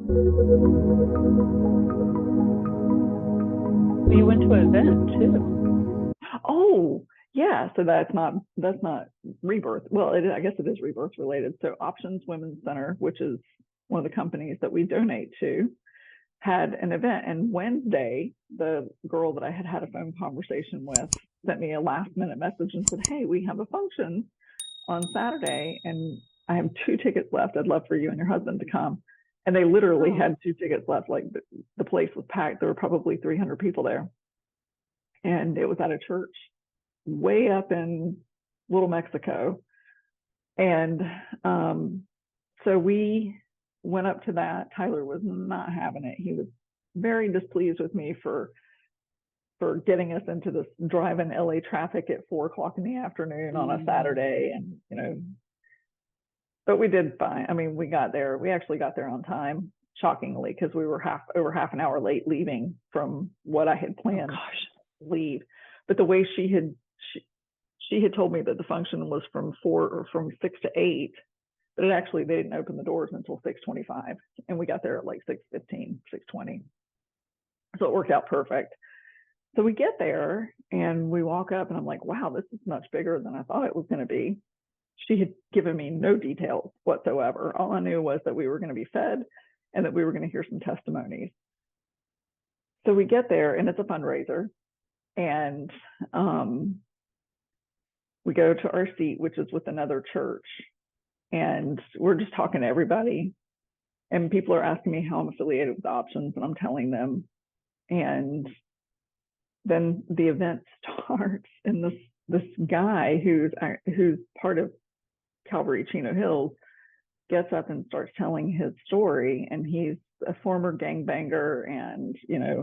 You went to an event too. Oh, yeah. So that's not ReBirth. Well, I guess it is ReBirth related. So Options Women's Center, which is one of the companies that we donate to, had an event. And Wednesday, the girl that I had a phone conversation with sent me a last minute message and said, "Hey, we have a function on Saturday, and I have 2 tickets left. I'd love for you and your husband to come." And they literally had 2 tickets left. Like the place was packed. There were probably 300 people there. And it was at a church way up in Little Mexico. And so we went up to that. Tyler was not having it. He was very displeased with me for getting us into this drive-in LA traffic at 4 o'clock in the afternoon on a Saturday. And, but we did fine. I mean, we actually got there on time, shockingly, because we were over half an hour late leaving from what I had planned to leave. But the way she had told me that the function was from 6 to 8, but they didn't open the doors until 6:25, and we got there at like 6:15, 6:20. So it worked out perfect. So we get there and we walk up, and I'm like, wow, this is much bigger than I thought it was going to be. She had given me no details whatsoever. All I knew was that we were going to be fed and that we were going to hear some testimonies. So we get there, and it's a fundraiser, and we go to our seat, which is with another church, and we're just talking to everybody, and people are asking me how I'm affiliated with Options, and I'm telling them. And then the event starts, and this guy who's part of Calvary Chino Hills gets up and starts telling his story. And he's a former gangbanger, and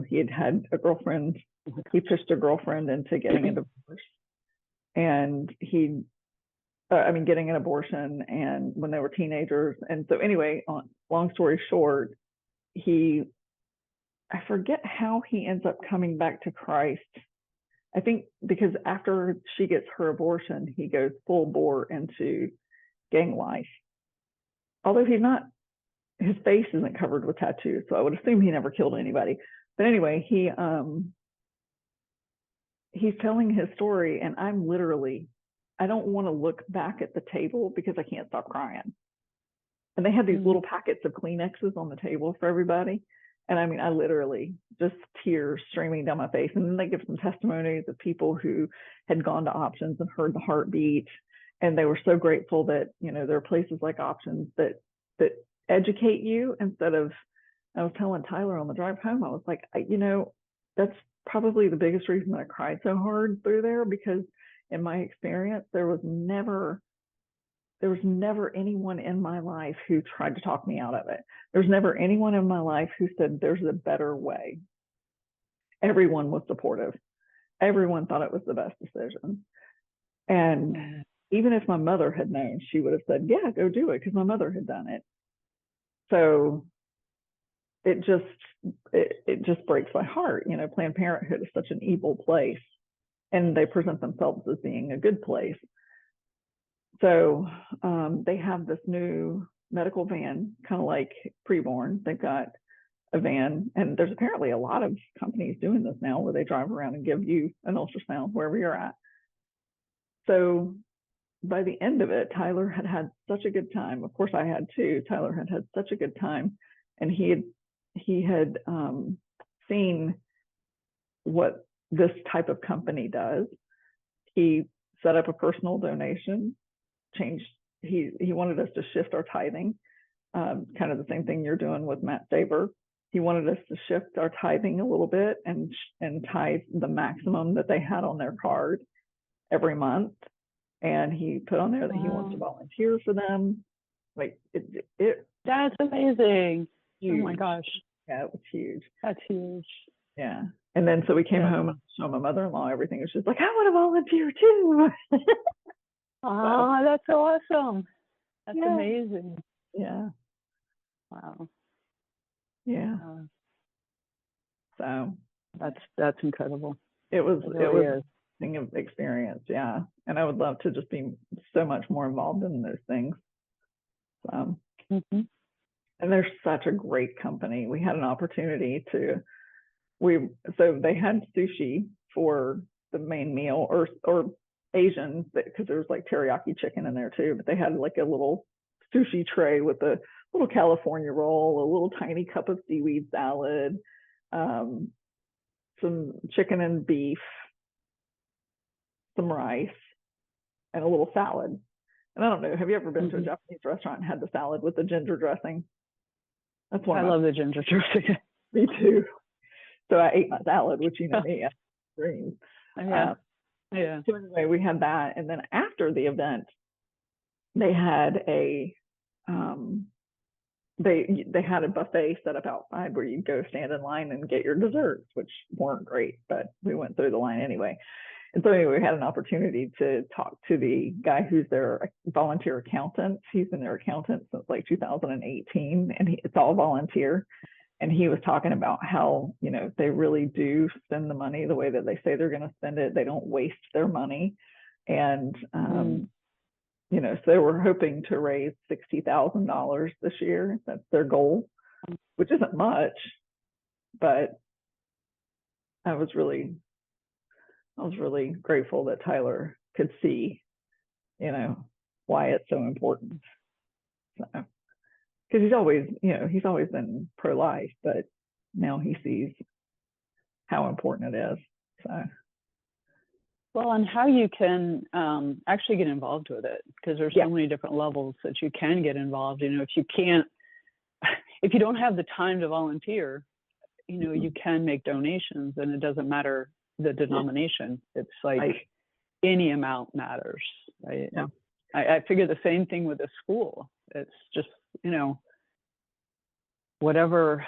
he had a girlfriend. He pushed a girlfriend into getting a divorce, and getting an abortion, and when they were teenagers. And so anyway, long story short, I forget how he ends up coming back to Christ. I think because after she gets her abortion, he goes full bore into gang life. Although his face isn't covered with tattoos, so I would assume he never killed anybody. But anyway, he's telling his story, and I don't want to look back at the table because I can't stop crying. And they had these little packets of Kleenexes on the table for everybody. And I mean, I literally just tears streaming down my face. And then they give some testimonies of people who had gone to Options and heard the heartbeat. And they were so grateful that, there are places like Options that educate you instead of, I was telling Tyler on the drive home, I was like, that's probably the biggest reason that I cried so hard through there, because in my experience, there was never anyone in my life who tried to talk me out of it. There's never anyone in my life who said there's a better way. Everyone was supportive. Everyone thought it was the best decision. And even if my mother had known, she would have said, yeah, go do it, because my mother had done it. So it just breaks my heart. Planned Parenthood is such an evil place, and they present themselves as being a good place. So they have this new medical van, kind of like preborn. They've got a van, and there's apparently a lot of companies doing this now where they drive around and give you an ultrasound wherever you're at. So by the end of it, Tyler had such a good time. Of course, I had too. Tyler had such a good time, and he had seen what this type of company does. He set up a personal donation. He wanted us to shift our tithing, kind of the same thing you're doing with Matt Saber. He wanted us to shift our tithing a little bit and tithe the maximum that they had on their card every month. And he put on there that he wants to volunteer for them. Like that's amazing. Huge. Oh my gosh. Yeah, it was huge. That's huge. Yeah. And then so we came home and showed my mother-in-law everything. It was just like, I want to volunteer too. Oh, that's so awesome. That's amazing. Yeah. Wow. Yeah. So that's incredible. It was a thing of experience, yeah. And I would love to just be so much more involved in those things. So and And they're such a great company. We had an opportunity so they had sushi for the main meal, or Asian, because there was like teriyaki chicken in there too, but they had like a little sushi tray with a little California roll, a little tiny cup of seaweed salad, some chicken and beef, some rice, and a little salad. And I don't know, have you ever been to a Japanese restaurant and had the salad with the ginger dressing? That's one. I love the ginger dressing. Me too. So I ate my salad, which you know me, I greens. Yeah. So anyway, we had that, and then after the event, they had they had a buffet set up outside where you'd go stand in line and get your desserts, which weren't great, but we went through the line anyway. And so anyway, we had an opportunity to talk to the guy who's their volunteer accountant. He's been their accountant since like 2018, and it's all volunteer. And he was talking about how, they really do spend the money the way that they say they're going to spend it. They don't waste their money. And, so they were hoping to raise $60,000 this year. That's their goal, which isn't much, but I was really grateful that Tyler could see, why it's so important. So, because he's always been pro-life, but now he sees how important it is. So, well, and how you can actually get involved with it, because there's so many different levels that you can get involved. If you don't have the time to volunteer, you can make donations, and it doesn't matter the denomination. It's like any amount matters, right? Yeah. I figure the same thing with the school. It's just, whatever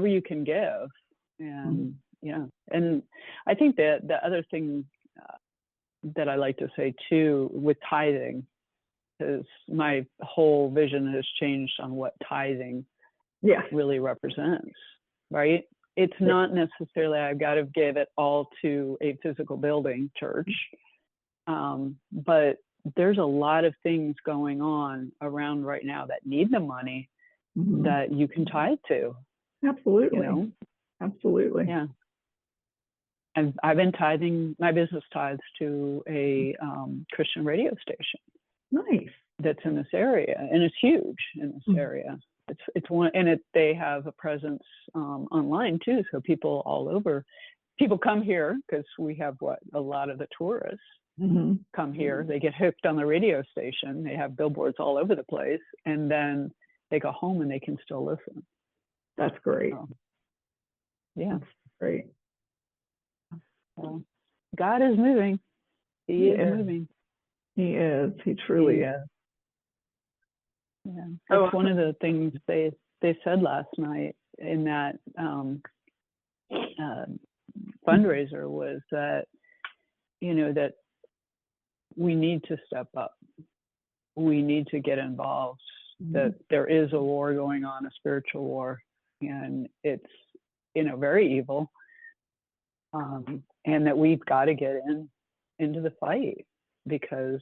you can give. And and I think that the other thing that I like to say too with tithing is my whole vision has changed on what tithing really represents, right? It's not necessarily I've got to give it all to a physical building, church, but there's a lot of things going on around right now that need the money that you can tithe to. Absolutely. Absolutely. Yeah. And I've been tithing my business tithes to a Christian radio station. Nice. That's in this area, and it's huge in this area. It's one, and they have a presence online too. So people all over, people come here because we have a lot of the tourists come here. They get hooked on the radio station. They have billboards all over the place, and then they go home and they can still listen. That's great. Yeah, that's great. So, God is moving. He is moving. He is. He truly is. Yeah, that's one of the things they said last night in that fundraiser was that that we need to step up. We need to get involved. That there is a war going on, a spiritual war, and it's very evil. And that we've got to get into the fight, because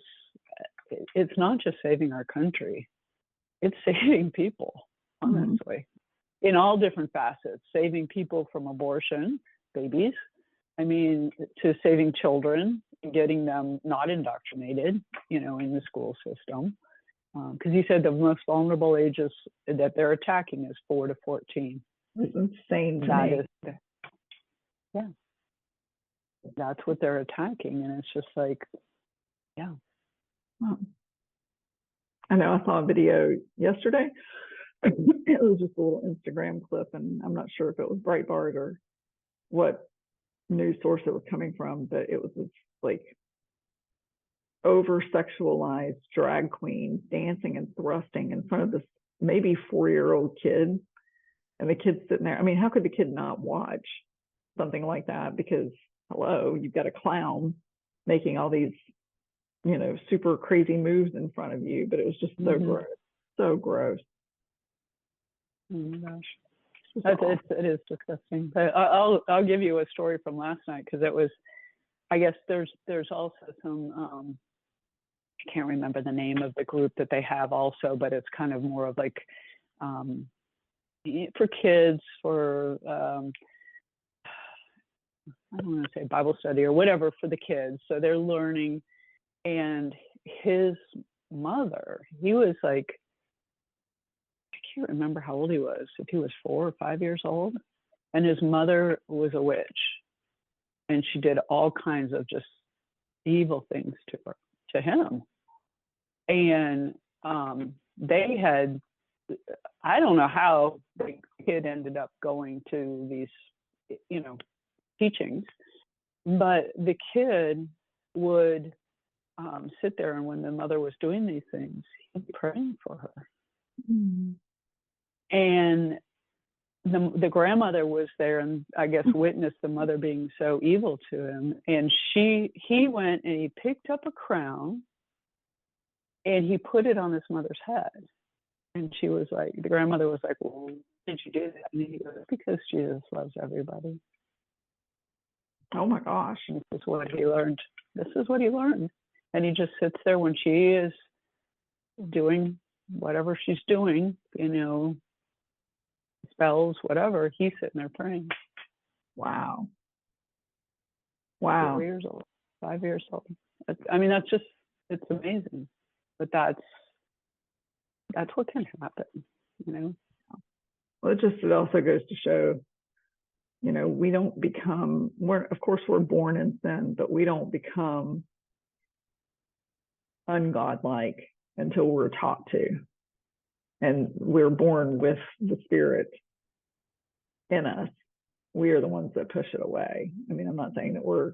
it's not just saving our country, it's saving people, honestly, in all different facets, saving people from abortion, babies, to saving children, getting them not indoctrinated, in the school system. Because he said the most vulnerable ages that they're attacking is 4 to 14. It's insane to me. Yeah. That's what they're attacking, and it's just like, I know I saw a video yesterday. It was just a little Instagram clip, and I'm not sure if it was Breitbart or what news source it was coming from, but it was this like over sexualized drag queen dancing and thrusting in front of this maybe 4-year-old kid, and the kid's sitting there. How could the kid not watch something like that? Because hello, you've got a clown making all these, super crazy moves in front of you, but it was just so gross, so gross. Oh my gosh, it is disgusting. But I'll give you a story from last night, because it was, I guess there's also some I can't remember the name of the group that they have also, but it's kind of more of like for kids, for I don't want to say Bible study or whatever for the kids. So they're learning. And his mother, he was like, I can't remember how old he was, if he was 4 or 5 years old. And his mother was a witch. And she did all kinds of just evil things to him. And they had, I don't know how the kid ended up going to these, teachings, but the kid would sit there, and when the mother was doing these things, he'd be praying for her. Mm-hmm. And the grandmother was there, and I guess witnessed the mother being so evil to him. And he went and he picked up a crown and he put it on his mother's head. And she was like, the grandmother was like, well, why did you do that? And he goes, because Jesus loves everybody. Oh my gosh. This is what he learned. This is what he learned. And he just sits there when she is doing whatever she's doing, spells, whatever, he's sitting there praying. Wow. Wow. 4 years old, 5 years old. I mean, that's just, it's amazing. But that's what can happen, Well, it also goes to show, we don't become, of course we're born in sin, but we don't become ungodlike until we're taught to. And we're born with the Spirit in us. We are the ones that push it away. I mean, I'm not saying that we're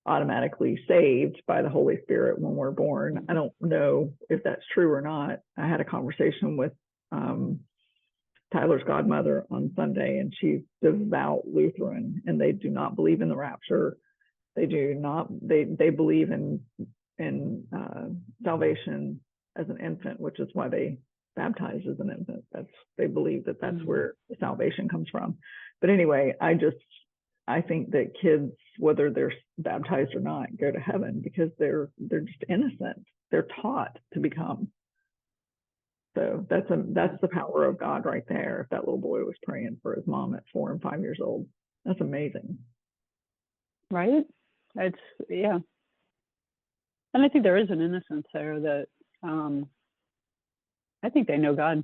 automatically saved by the Holy Spirit when we're born. I don't know if that's true or not. I had a conversation with Tyler's godmother on Sunday, and she's devout Lutheran, and they do not believe in the rapture. They do not. They believe in salvation as an infant, which is why they baptize as an infant. They believe that that's where salvation comes from. But anyway, I think that kids, whether they're baptized or not, go to heaven because they're just innocent. They're taught to become. So that's the power of God right there. If that little boy was praying for his mom at 4 and 5 years old, that's amazing. Right? And I think there is an innocence there that I think they know God.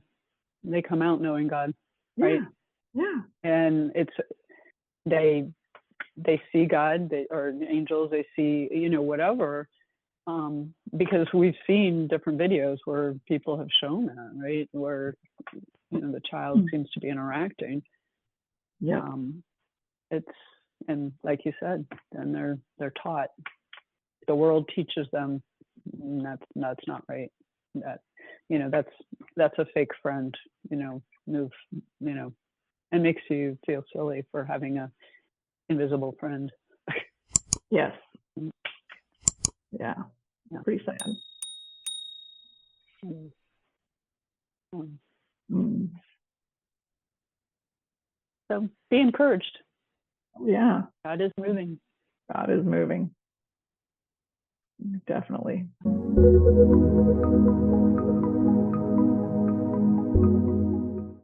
They come out knowing God, right? Yeah. And they see God, or angels, they see, whatever, because we've seen different videos where people have shown that, right? Where, the child seems to be interacting. Yeah. And like you said, then they're taught. The world teaches them that's not right. That, that's a fake friend, move, and makes you feel silly for having a invisible friend. Yes. Yeah. Pretty sad. So be encouraged. Yeah. God is moving. God is moving. Definitely.